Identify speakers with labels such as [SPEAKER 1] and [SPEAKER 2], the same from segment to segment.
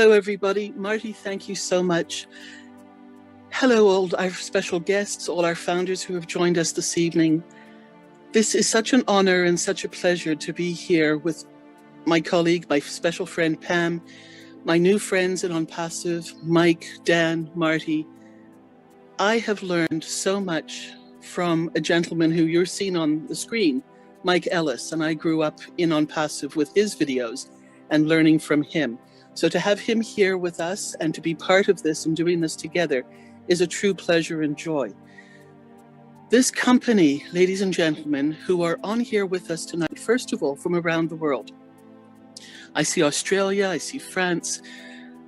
[SPEAKER 1] Hello, everybody. Marty, thank you so much. Hello, all our special guests, all our founders who have joined us this evening. This is such an honor and such a pleasure to be here with my colleague, my special friend, Pam, my new friends in ONPASSIVE, Mike, Dan, Marty. I have learned so much from a gentleman who you're seeing on the screen, Mike Ellis, and I grew up in ONPASSIVE with his videos and learning from him. So to have him here with us and to be part of this and doing this together is a true pleasure and joy. This company, ladies and gentlemen, who are on here with us tonight, first of all, from around the world. I see Australia, I see France,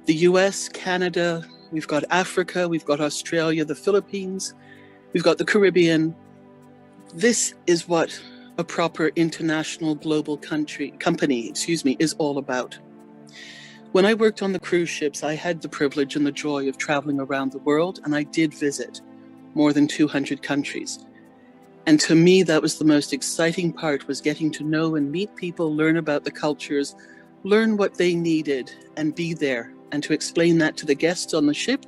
[SPEAKER 1] the US, Canada, we've got Africa, we've got Australia, the Philippines, we've got the Caribbean. This is what a proper international global company is all about. When I worked on the cruise ships, I had the privilege and the joy of traveling around the world, and I did visit more than 200 countries. And to me, that was the most exciting part, was getting to know and meet people, learn about the cultures, learn what they needed, and be there, and to explain that to the guests on the ship,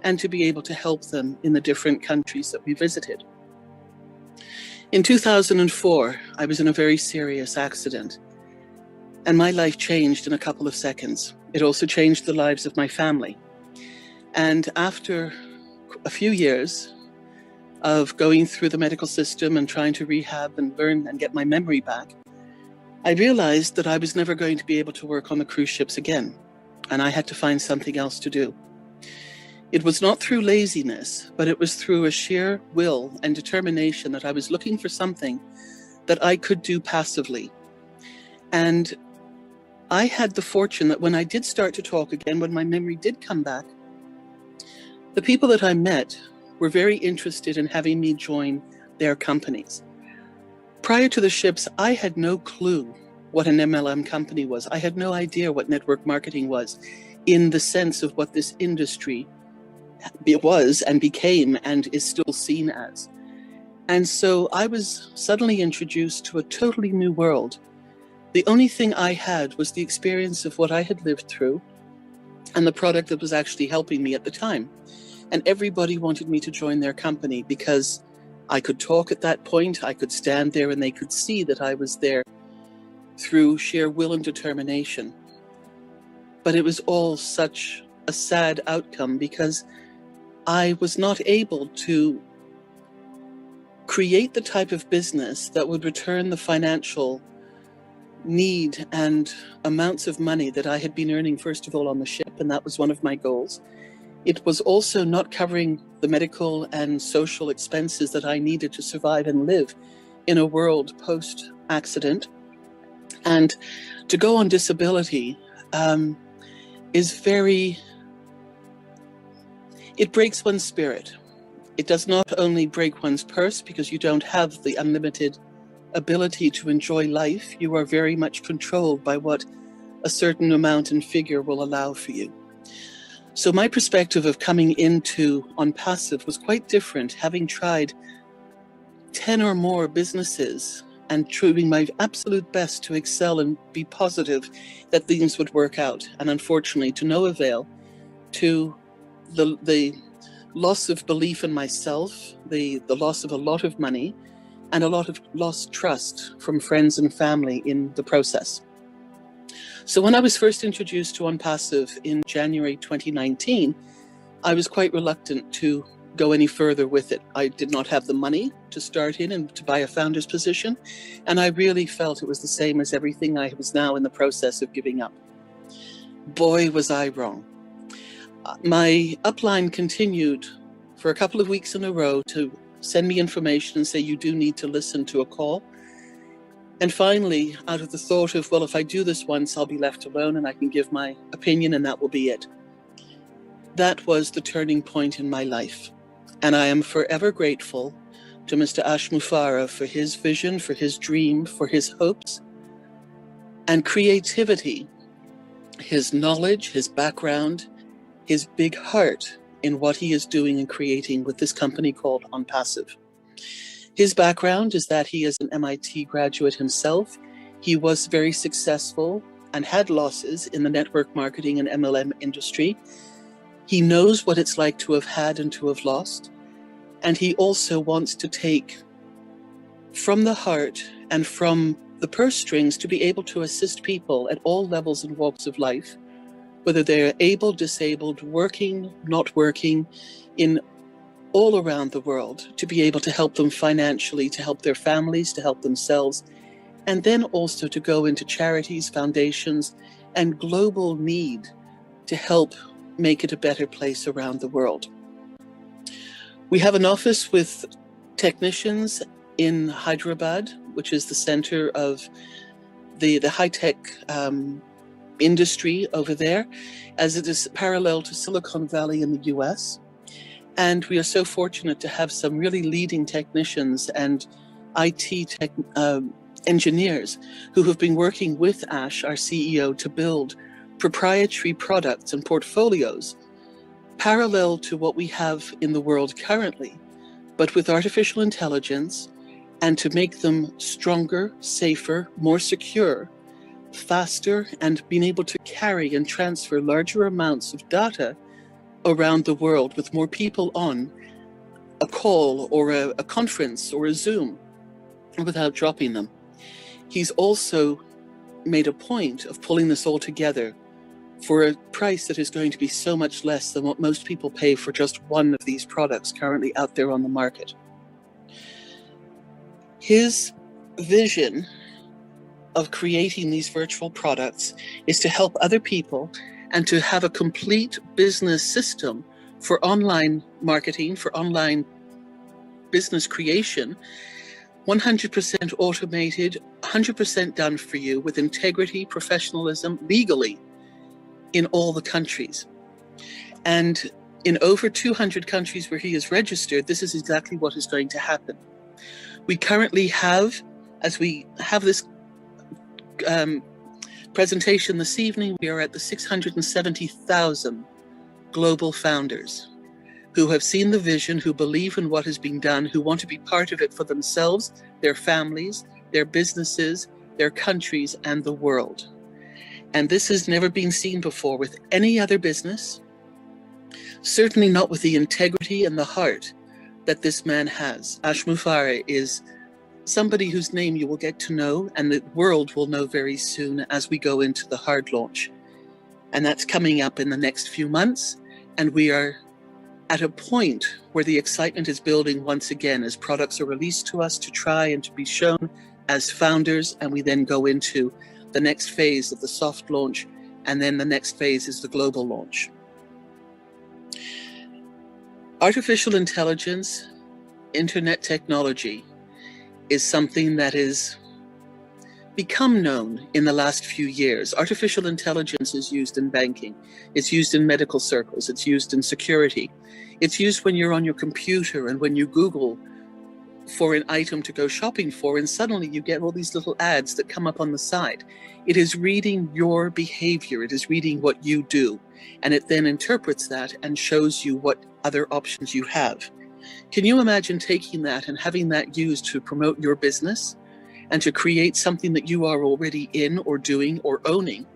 [SPEAKER 1] and to be able to help them in the different countries that we visited. In 2004, I was in a very serious accident, and my life changed in a couple of seconds. It also changed the lives of my family. And after a few years of going through the medical system and trying to rehab and learn and get my memory back, I realized that I was never going to be able to work on the cruise ships again, and I had to find something else to do. It was not through laziness, but it was through a sheer will and determination that I was looking for something that I could do passively. And I had the fortune that when I did start to talk again, when my memory did come back, the people that I met were very interested in having me join their companies. Prior to the ships, I had no clue what an MLM company was. I had no idea what network marketing was in the sense of what this industry was and became and is still seen as. And so I was suddenly introduced to a totally new world. The only thing I had was the experience of what I had lived through and the product that was actually helping me at the time. And everybody wanted me to join their company because I could talk at that point, I could stand there, and they could see that I was there through sheer will and determination. But it was all such a sad outcome because I was not able to create the type of business that would return the financial need and amounts of money that I had been earning, first of all, on the ship, and that was one of my goals. It was also not covering the medical and social expenses that I needed to survive and live in a world post-accident. And to go on disability it breaks one's spirit. It does not only break one's purse because you don't have the unlimited ability to enjoy life. You are very much controlled by what a certain amount and figure will allow for you. So my perspective of coming into ONPASSIVE was quite different, having tried 10 or more businesses and doing my absolute best to excel and be positive that things would work out. And unfortunately, to no avail, to the loss of belief in myself, the loss of a lot of money, and a lot of lost trust from friends and family in the process. So when I was first introduced to ONPASSIVE in January 2019, I was quite reluctant to go any further with it. I did not have the money to start in and to buy a founder's position, and I really felt it was the same as everything I was now in the process of giving up. Boy, was I wrong. My upline continued for a couple of weeks in a row to send me information and say, you do need to listen to a call. And finally, out of the thought of, well, if I do this once, I'll be left alone and I can give my opinion and that will be it. That was the turning point in my life. And I am forever grateful to Mr. Ash Mufarah for his vision, for his dream, for his hopes and creativity, his knowledge, his background, his big heart in what he is doing and creating with this company called ONPASSIVE. His background is that he is an MIT graduate himself. He was very successful and had losses in the network marketing and MLM industry. He knows what it's like to have had and to have lost. And he also wants to take from the heart and from the purse strings to be able to assist people at all levels and walks of life, whether they're able, disabled, working, not working, in all around the world, to be able to help them financially, to help their families, to help themselves, and then also to go into charities, foundations, and global need to help make it a better place around the world. We have an office with technicians in Hyderabad, which is the center of the high-tech industry over there, as it is parallel to Silicon Valley in the US. And we are so fortunate to have some really leading technicians and IT engineers who have been working with Ash, our CEO, to build proprietary products and portfolios parallel to what we have in the world currently, but with artificial intelligence, and to make them stronger, safer, more secure, faster, and being able to carry and transfer larger amounts of data around the world with more people on a call or a conference or a Zoom without dropping them. He's also made a point of pulling this all together for a price that is going to be so much less than what most people pay for just one of these products currently out there on the market. His vision of creating these virtual products is to help other people and to have a complete business system for online marketing, for online business creation, 100% automated, 100% done for you with integrity, professionalism, legally in all the countries. And in over 200 countries where he is registered, this is exactly what is going to happen. We currently have, as we have this presentation this evening, we are at the 670,000 global founders who have seen the vision, who believe in what is being done, who want to be part of it for themselves, their families, their businesses, their countries, and the world. And this has never been seen before with any other business, certainly not with the integrity and the heart that this man has. Ash Mufareh is somebody whose name you will get to know and the world will know very soon as we go into the hard launch. And that's coming up in the next few months. And we are at a point where the excitement is building once again as products are released to us to try and to be shown as founders. And we then go into the next phase of the soft launch. And then the next phase is the global launch. Artificial intelligence, internet technology is something that has become known in the last few years. Artificial intelligence is used in banking. It's used in medical circles. It's used in security. It's used when you're on your computer and when you Google for an item to go shopping for, and suddenly you get all these little ads that come up on the side. It is reading your behavior. It is reading what you do. And it then interprets that and shows you what other options you have. Can you imagine taking that and having that used to promote your business and to create something that you are already in or doing or owning,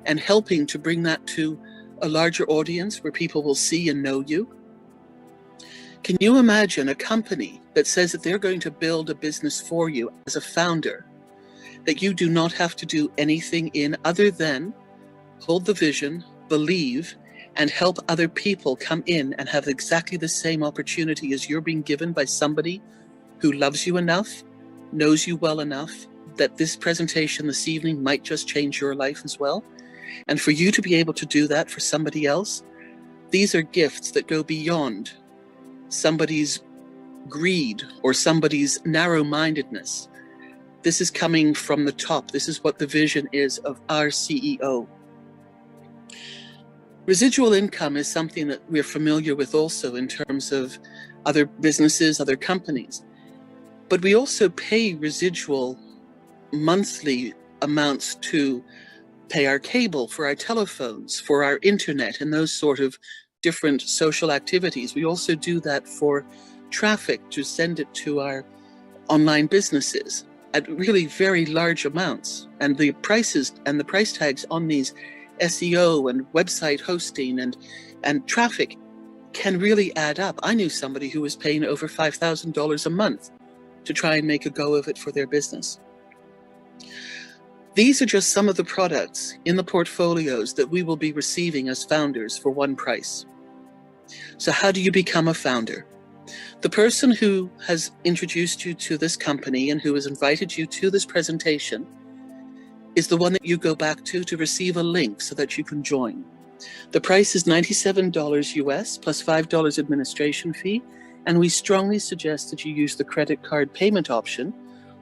[SPEAKER 1] and helping to bring that to a larger audience where people will see and know you? Can you imagine a company that says that they're going to build a business for you as a founder, that you do not have to do anything in other than hold the vision, believe, and help other people come in and have exactly the same opportunity as you're being given by somebody who loves you enough, knows you well enough, that this presentation this evening might just change your life as well? And for you to be able to do that for somebody else, these are gifts that go beyond somebody's greed or somebody's narrow-mindedness. This is coming from the top. This is what the vision is of our CEO. Residual income is something that we're familiar with also in terms of other businesses, other companies. But we also pay residual monthly amounts to pay our cable, for our telephones, for our internet, and those sort of different social activities. We also do that for traffic to send it to our online businesses. at really very large amounts. And the prices and the price tags on these SEO and website hosting and traffic can really add up. I knew somebody who was paying over $5,000 a month to try and make a go of it for their business. These are just some of the products in the portfolios that we will be receiving as founders for one price. So how do you become a founder? The person who has introduced you to this company and who has invited you to this presentation is the one that you go back to receive a link so that you can join. The price is $97 US plus $5 administration fee, and we strongly suggest that you use the credit card payment option.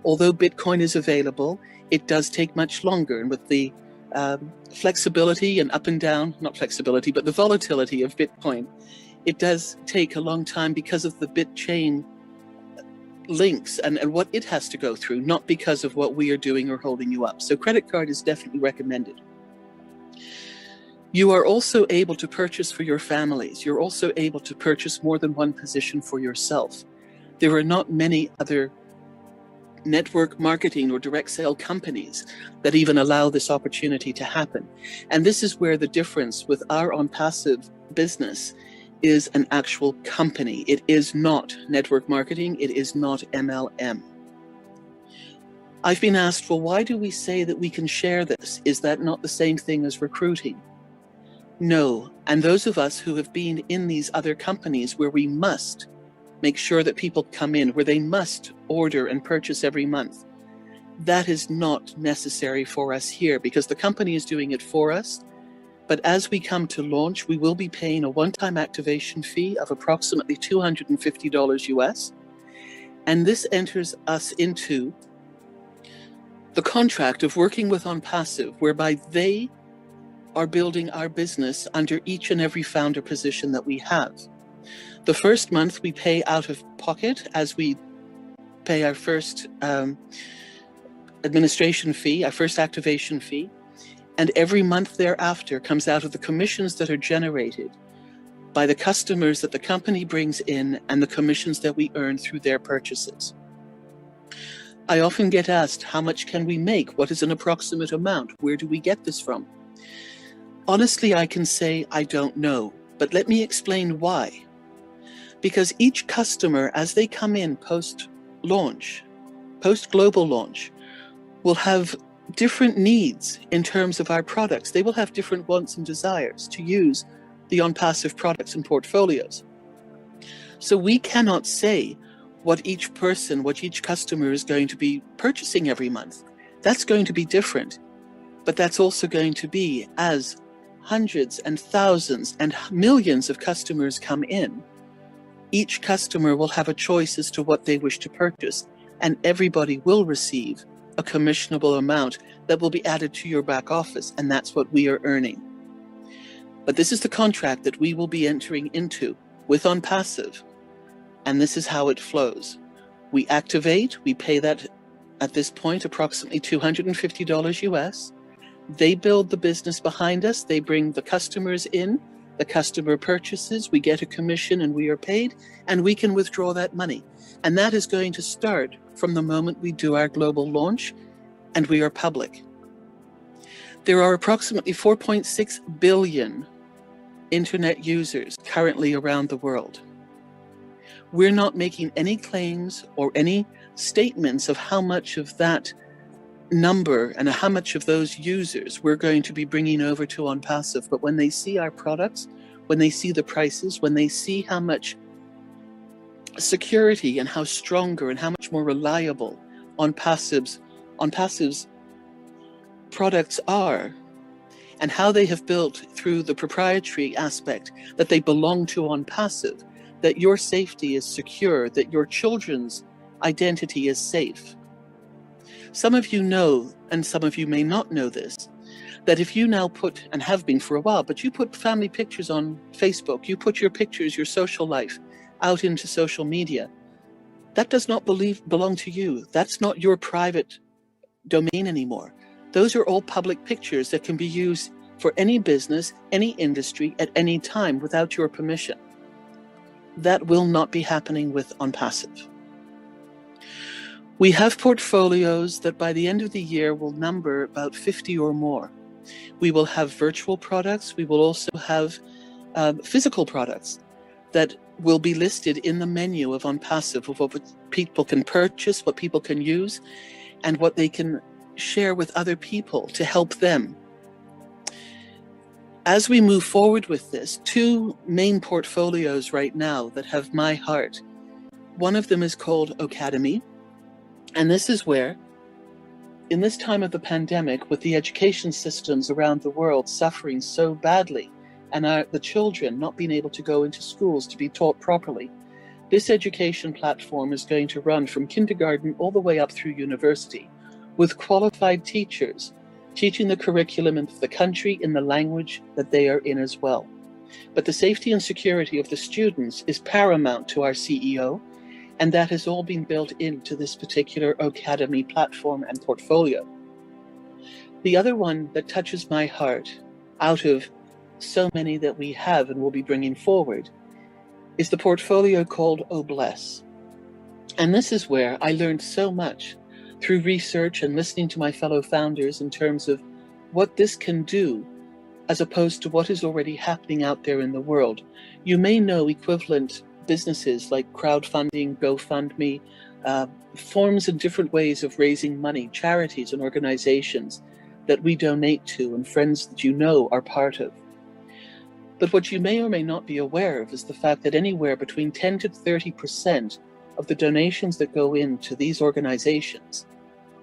[SPEAKER 1] Although Bitcoin is available, it does take much longer, and with the flexibility and up and down, not flexibility, but the volatility of Bitcoin, it does take a long time because of the BitChain links and what it has to go through, not because of what we are doing or holding you up. So credit card is definitely recommended. You are also able to purchase for your families. You're also able to purchase more than one position for yourself. There are not many other network marketing or direct sale companies that even allow this opportunity to happen. And this is where the difference with our ONPASSIVE business is an actual company. It is not network marketing. It is not MLM. I've been asked, well, why do we say that we can share this? Is that not the same thing as recruiting? No. And those of us who have been in these other companies where we must make sure that people come in, where they must order and purchase every month, that is not necessary for us here because the company is doing it for us. But as we come to launch, we will be paying a one-time activation fee of approximately $250 US. And this enters us into the contract of working with ONPASSIVE, whereby they are building our business under each and every founder position that we have. The first month we pay out of pocket as we pay our first administration fee, our first activation fee. And every month thereafter comes out of the commissions that are generated by the customers that the company brings in and the commissions that we earn through their purchases. I often get asked, how much can we make? What is an approximate amount? Where do we get this from? Honestly, I can say I don't know, but let me explain why. Because each customer, as they come in post-launch, post-global launch, will have different needs in terms of our products. They will have different wants and desires to use the ONPASSIVE products and portfolios. So we cannot say what each person, what each customer is going to be purchasing every month. That's going to be different, but that's also going to be as hundreds and thousands and millions of customers come in. Each customer will have a choice as to what they wish to purchase, and everybody will receive a commissionable amount that will be added to your back office, and that's what we are earning. But this is the contract that we will be entering into with ONPASSIVE, and this is how it flows. We activate, we pay that at this point approximately $250 US. They build the business behind us, they bring the customers in, the customer purchases, we get a commission and we are paid, and we can withdraw that money. And that is going to start from the moment we do our global launch and we are public. There are approximately 4.6 billion internet users currently around the world. We're not making any claims or any statements of how much of that number and how much of those users we're going to be bringing over to ONPASSIVE. But when they see our products, when they see the prices, when they see how much security and how stronger and how much more reliable ONPASSIVE's products are, and how they have built through the proprietary aspect that they belong to ONPASSIVE, that your safety is secure, that your children's identity is safe. Some of you know, and some of you may not know this, that if you now put, and have been for a while, but you put family pictures on Facebook, you put your pictures, your social life out into social media, that does not belong to you. That's not your private domain anymore. Those are all public pictures that can be used for any business, any industry, at any time without your permission. That will not be happening with ONPASSIVE. We have portfolios that by the end of the year will number about 50 or more. We will have virtual products. We will also have physical products that will be listed in the menu of ONPASSIVE, of what people can purchase, what people can use, and what they can share with other people to help them. As we move forward with this, two main portfolios right now that have my heart. One of them is called Academy, and this is where, in this time of the pandemic, with the education systems around the world suffering so badly, and the children not being able to go into schools to be taught properly, this education platform is going to run from kindergarten all the way up through university, with qualified teachers teaching the curriculum of the country in the language that they are in as well. But the safety and security of the students is paramount to our CEO, and that has all been built into this particular Academy platform and portfolio. The other one that touches my heart, out of so many that we have and will be bringing forward, is the portfolio called Oh Bless. And this is where I learned so much through research and listening to my fellow founders in terms of what this can do as opposed to what is already happening out there in the world. You may know equivalent businesses like crowdfunding, GoFundMe, forms and different ways of raising money, charities and organizations that we donate to and friends that you know are part of. But what you may or may not be aware of is the fact that anywhere between 10 to 30% of the donations that go into these organizations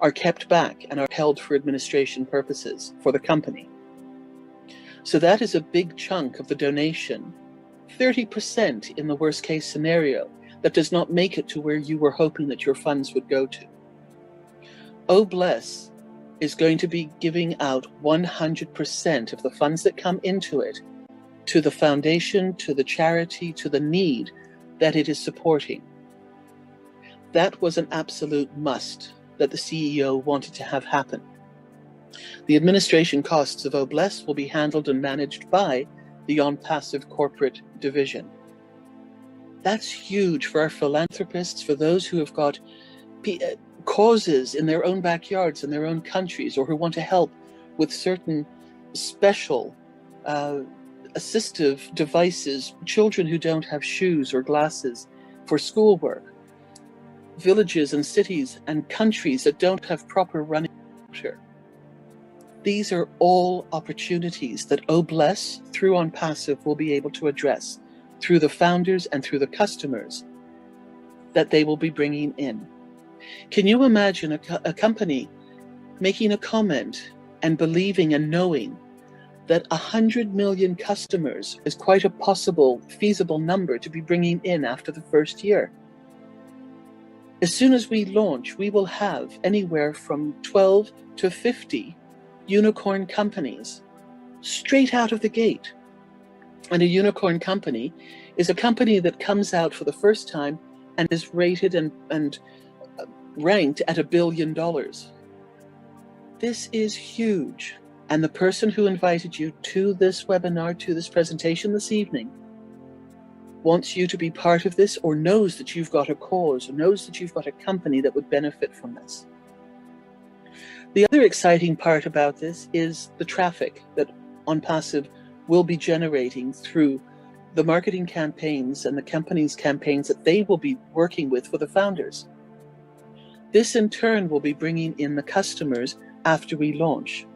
[SPEAKER 1] are kept back and are held for administration purposes for the company. So that is a big chunk of the donation, 30% in the worst case scenario, that does not make it to where you were hoping that your funds would go to. Oh Bless is going to be giving out 100% of the funds that come into it to the foundation, to the charity, to the need that it is supporting. That was an absolute must that the CEO wanted to have happen. The administration costs of Oh Bless will be handled and managed by the ONPASSIVE corporate division. That's huge for our philanthropists, for those who have got causes in their own backyards, in their own countries, or who want to help with certain special assistive devices, children who don't have shoes or glasses for schoolwork, villages and cities and countries that don't have proper running water. These are all opportunities that Oh Bless through ONPASSIVE will be able to address through the founders and through the customers that they will be bringing in. Can you imagine a company making a comment and believing and knowing that 100 million customers is quite a possible, feasible number to be bringing in after the first year? As soon as we launch, we will have anywhere from 12 to 50 unicorn companies straight out of the gate. And a unicorn company is a company that comes out for the first time and is rated and ranked at $1 billion. This is huge. And the person who invited you to this webinar, to this presentation this evening, wants you to be part of this, or knows that you've got a cause, or knows that you've got a company that would benefit from this. The other exciting part about this is the traffic that ONPASSIVE will be generating through the marketing campaigns and the company's campaigns that they will be working with for the founders. This in turn will be bringing in the customers after we launch.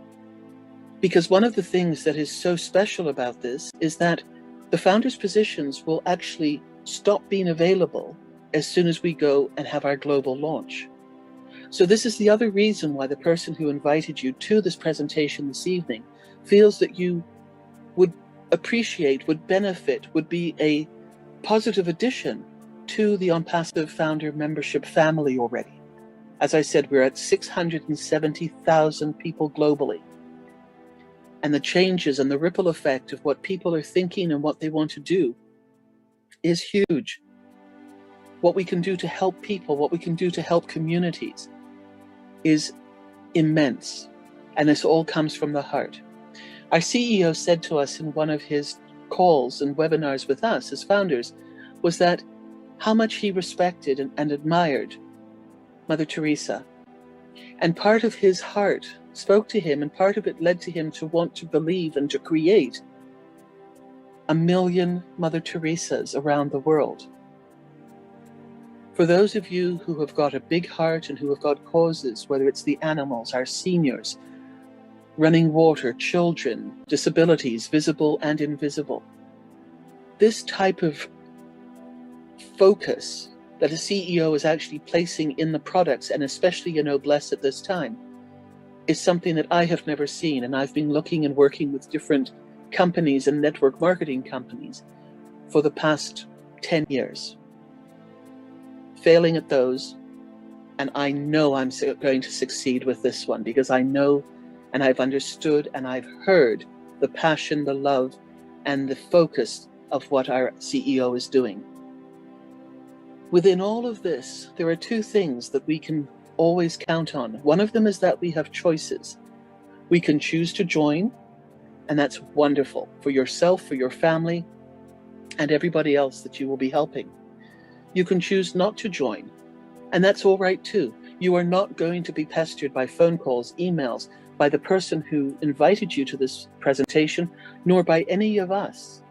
[SPEAKER 1] Because one of the things that is so special about this is that the founders' positions will actually stop being available as soon as we go and have our global launch. So this is the other reason why the person who invited you to this presentation this evening feels that you would appreciate, would benefit, would be a positive addition to the ONPASSIVE founder membership family already. As I said, we're at 670,000 people globally. And the changes and the ripple effect of what people are thinking and what they want to do is huge. What we can do to help people, what we can do to help communities is immense. And this all comes from the heart. Our CEO said to us in one of his calls and webinars with us as founders was that how much he respected and admired Mother Teresa. And part of his heart spoke to him, and part of it led to him to want to believe and to create 1 million Mother Teresas around the world. For those of you who have got a big heart and who have got causes, whether it's the animals, our seniors, running water, children, disabilities, visible and invisible, this type of focus that a CEO is actually placing in the products, and especially your noblesse at this time, is something that I have never seen. And I've been looking and working with different companies and network marketing companies for the past 10 years, failing at those. And I know I'm going to succeed with this one, because I know and I've understood and I've heard the passion, the love, and the focus of what our CEO is doing. Within all of this, there are two things that we can always count on. One of them is that we have choices. We can choose to join, and that's wonderful for yourself, for your family, and everybody else that you will be helping. You can choose not to join, and that's all right too. You are not going to be pestered by phone calls, emails, by the person who invited you to this presentation, nor by any of us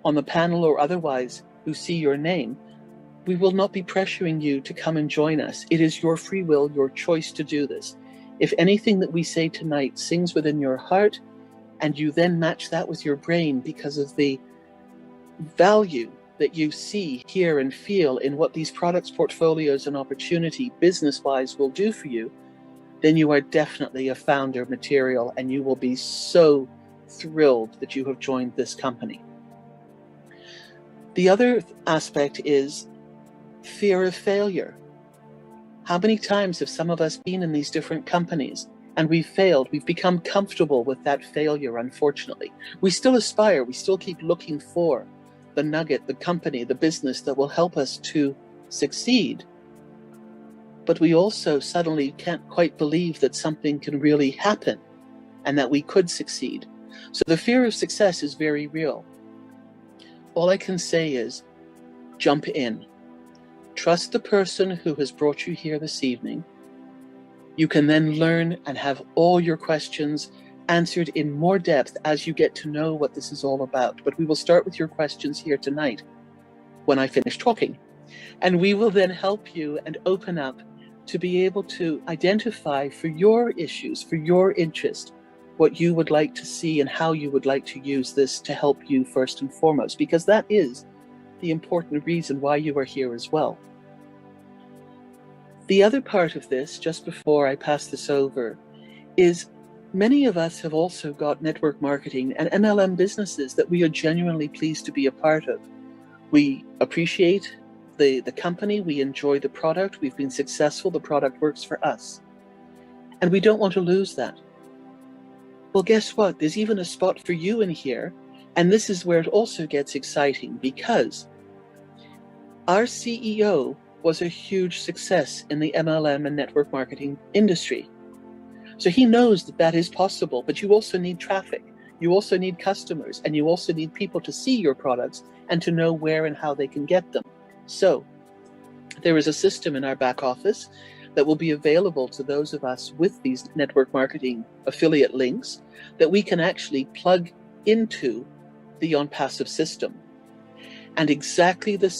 [SPEAKER 1] on the panel or otherwise who see your name. We will not be pressuring you to come and join us. It is your free will, your choice to do this. If anything that we say tonight sings within your heart, and you then match that with your brain because of the value that you see, hear, and feel in what these products, portfolios, and opportunity business-wise will do for you, then you are definitely a founder material, and you will be so thrilled that you have joined this company. The other aspect is fear of failure. How many times have some of us been in these different companies and we've failed? We've become comfortable with that failure, unfortunately. We still aspire, we still keep looking for the nugget, the company, the business that will help us to succeed. But we also suddenly can't quite believe that something can really happen and that we could succeed. So the fear of success is very real. All I can say is jump in. Trust the person who has brought you here this evening. You can then learn and have all your questions answered in more depth as you get to know what this is all about. But we will start with your questions here tonight when I finish talking. And we will then help you and open up to be able to identify for your issues, for your interest, what you would like to see and how you would like to use this to help you first and foremost, because that is the important reason why you are here as well. The other part of this, just before I pass this over, is many of us have also got network marketing and MLM businesses that we are genuinely pleased to be a part of. We appreciate the company, we enjoy the product, we've been successful, the product works for us. And we don't want to lose that. Well, guess what? There's even a spot for you in here. And this is where it also gets exciting, because our CEO was a huge success in the MLM and network marketing industry. So he knows that that is possible, but you also need traffic. You also need customers, and you also need people to see your products and to know where and how they can get them. So there is a system in our back office that will be available to those of us with these network marketing affiliate links that we can actually plug into the ONPASSIVE system. And exactly the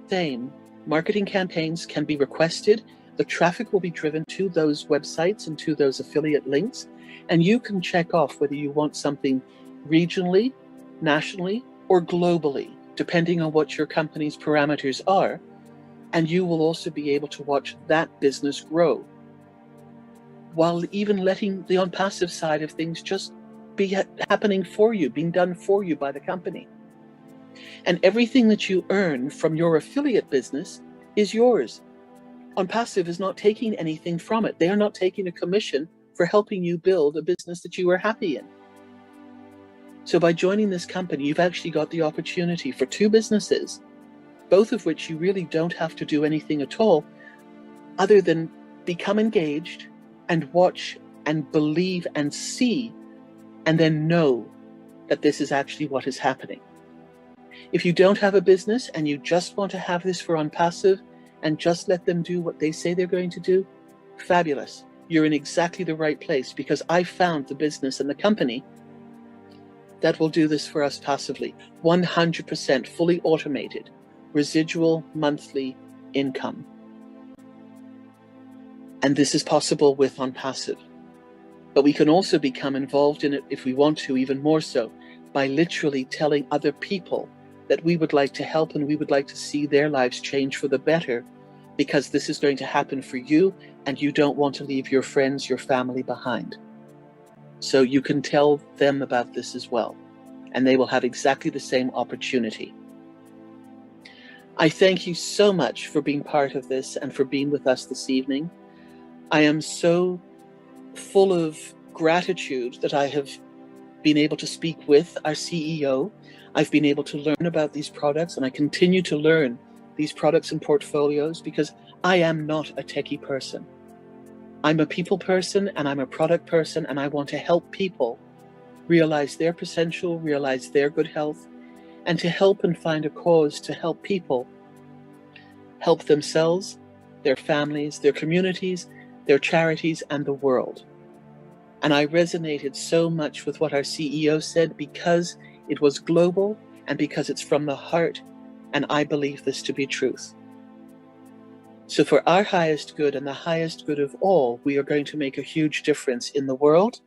[SPEAKER 1] same marketing campaigns can be requested. The traffic will be driven to those websites and to those affiliate links, and you can check off whether you want something regionally, nationally, or globally, depending on what your company's parameters are, and you will also be able to watch that business grow, while even letting the ONPASSIVE side of things just be happening for you, being done for you by the company. And everything that you earn from your affiliate business is yours. ONPASSIVE is not taking anything from it. They are not taking a commission for helping you build a business that you are happy in. So by joining this company, you've actually got the opportunity for two businesses, both of which you really don't have to do anything at all other than become engaged and watch and believe and see, and then know that this is actually what is happening. If you don't have a business and you just want to have this for ONPASSIVE, and just let them do what they say they're going to do, fabulous. You're in exactly the right place, because I found the business and the company that will do this for us passively. 100% fully automated, residual monthly income. And this is possible with ONPASSIVE. But we can also become involved in it, if we want to, even more so, by literally telling other people that we would like to help and we would like to see their lives change for the better, because this is going to happen for you and you don't want to leave your friends, your family behind. So you can tell them about this as well, and they will have exactly the same opportunity. I thank you so much for being part of this and for being with us this evening. I am so full of gratitude that I have been able to speak with our CEO. I've been able to learn about these products, and I continue to learn these products and portfolios, because I am not a techie person. I'm a people person and I'm a product person, and I want to help people realize their potential, realize their good health, and to help and find a cause to help people help themselves, their families, their communities, their charities, and the world. And I resonated so much with what our CEO said, because it was global and because it's from the heart, and I believe this to be truth. So for our highest good and the highest good of all, we are going to make a huge difference in the world